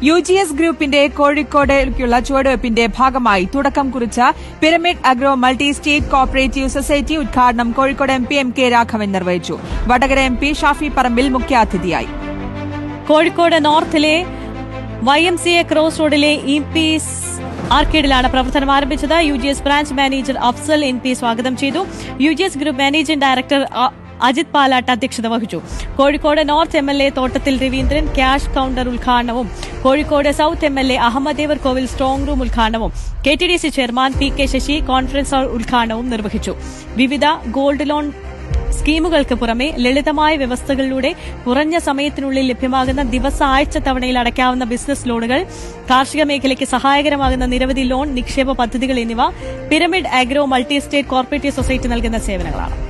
UGS ഗ്രൂപ്പിന്റെ കോഴിക്കോടേക്കുള്ള ചുവടുവയ്പിന്റെ ഭാഗമായി തുടക്കം കുറിച്ച pyramid agro multi state cooperative society ഉദ്ഘാടനം കോഴിക്കോട് MP MK രാഘവൻ നിർവഹിച്ചു. വടകര MP ഷാഫി പറമ്പിൽ മുഖ്യാതിഥിയായി. കോഴിക്കോട് നോർത്തിലെ YMCA ക്രോസ് റോഡിലെ ഇംപീസ് ആർക്കേഡിലാണ് പ്രവർത്തനം ആരംഭിച്ചത്. UGS branch manager Afsal NP സ്വാഗതം ചെയ്തു. UGS group managing director Ajith Palat അധ്യക്ഷത വഹിച്ചു. Kozhikode north MLA Thottathil Raveendran cash counter ഉദ്ഘാടനവും Kozhikode south MLA Ahamed Devarkovil strong room ഉദ്ഘാടനവും KTDC chairman PK Sasi conference hall ഉദ്ഘാടനവും നിർവഹിച്ചു. വിവിധ ഗോൾഡ് ലോൺ സ്കീമുകൾക്ക് പുറമെ ലളിതമായ വ്യവസ്ഥകളിലൂടെ കുറഞ്ഞ സമയത്തിനുള്ളിൽ ലഭ്യമാകുന്ന ആഴ്ച തവണയിൽ അടയ്ക്കാവുന്ന ബിസിനസ് ലോണുകൾ, കാർഷിക മേഖലയ്ക്ക് സഹായകരമാകുന്ന നിരവധി ലോൺ നിക്ഷേപ പദ്ധതികൾ എന്നിവ pyramid agro multi state cooperative society നൽകുന്ന സേവനങ്ങളാണ്.